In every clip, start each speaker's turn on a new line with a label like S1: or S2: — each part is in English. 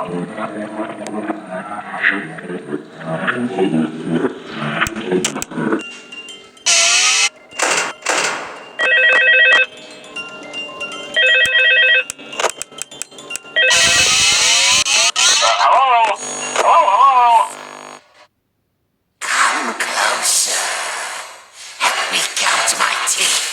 S1: Hello? Hello?
S2: Come closer. Help me count my teeth.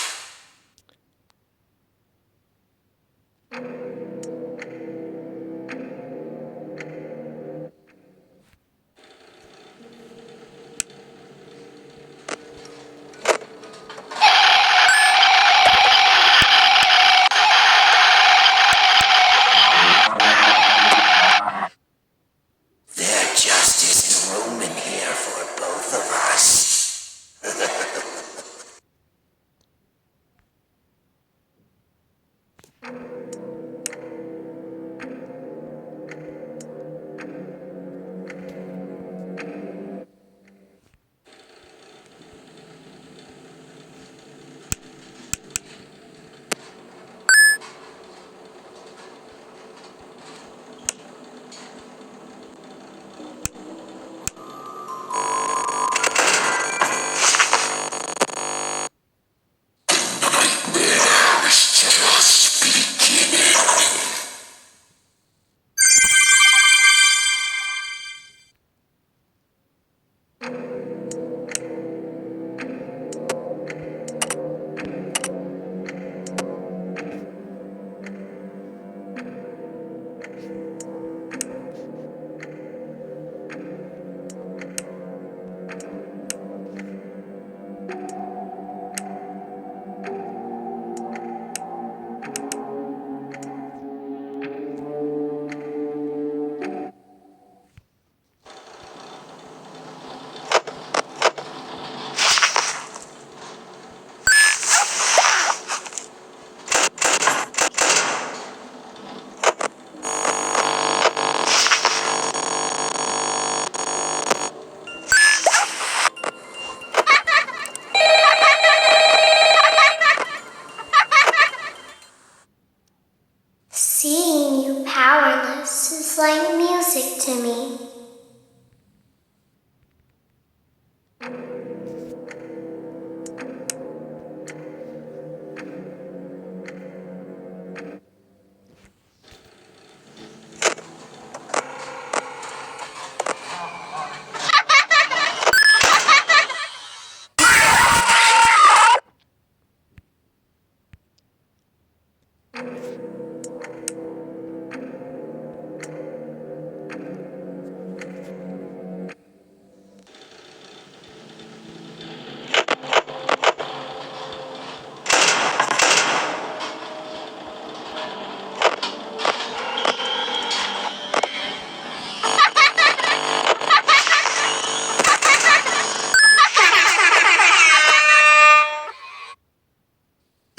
S2: There just isn't room in here for both of us.
S3: Seeing you powerless is like music to me.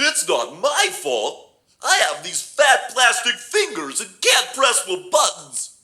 S4: It's not my fault. I have these fat plastic fingers and can't press the buttons.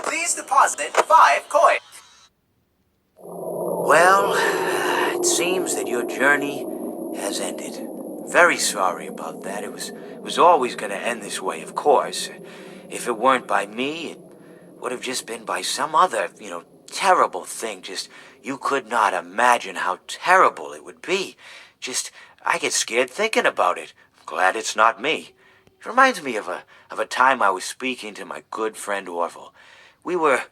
S5: Please deposit 5 coins.
S2: Well, it seems that your journey has ended. Very sorry about that. It was always going to end this way, of course. If it weren't by me, it would have just been by some other, terrible thing. Just, you could not imagine how terrible it would be. Just, I get scared thinking about it. I'm glad it's not me. It reminds me of a time I was speaking to my good friend Orville. We were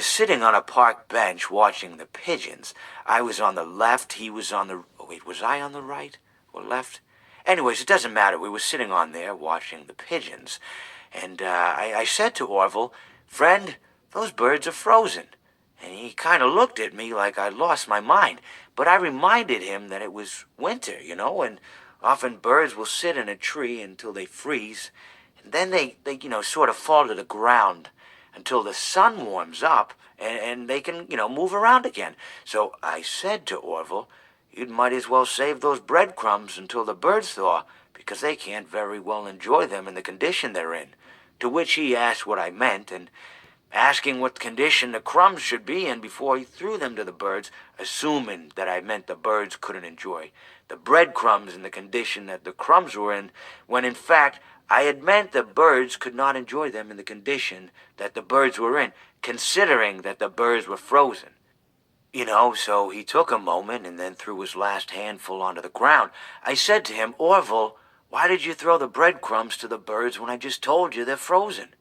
S2: sitting on a park bench watching the pigeons. I was on the left, he was on the... Oh, wait, was I on the right or left? Anyways, it doesn't matter. We were sitting on there watching the pigeons. And I said to Orville, "Friend, those birds are frozen." And he kind of looked at me like I'd lost my mind. But I reminded him that it was winter, and often birds will sit in a tree until they freeze. And then they sort of fall to the ground until the sun warms up and they can, move around again. So I said to Orville, "You might as well save those breadcrumbs until the birds thaw, because they can't very well enjoy them in the condition they're in." To which he asked what I meant, and asking what condition the crumbs should be in before he threw them to the birds, assuming that I meant the birds couldn't enjoy the breadcrumbs in the condition that the crumbs were in, when in fact I had meant the birds could not enjoy them in the condition that the birds were in, considering that the birds were frozen. So he took a moment and then threw his last handful onto the ground. I said to him, "Orville, why did you throw the breadcrumbs to the birds when I just told you they're frozen?"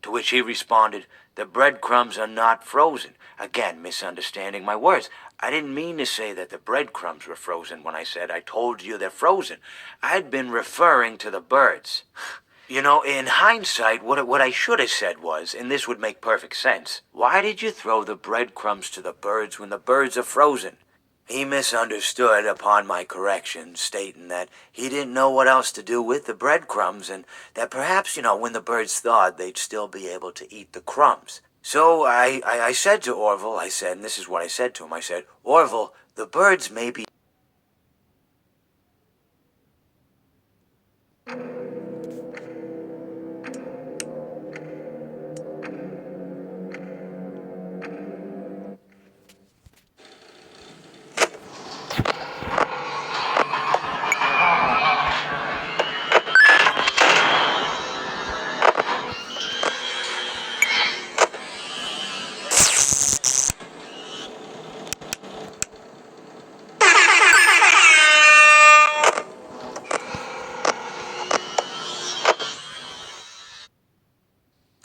S2: To which he responded, "The breadcrumbs are not frozen." Again, misunderstanding my words. I didn't mean to say that the breadcrumbs were frozen when I said I told you they're frozen. I'd been referring to the birds. In hindsight, what I should have said was, and this would make perfect sense, "Why did you throw the breadcrumbs to the birds when the birds are frozen?" He misunderstood upon my correction, stating that he didn't know what else to do with the breadcrumbs, and that perhaps, when the birds thawed, they'd still be able to eat the crumbs. So I said to Orville, and this is what I said to him, I said, "Orville, the birds may be..."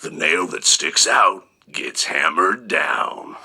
S6: The nail that sticks out gets hammered down.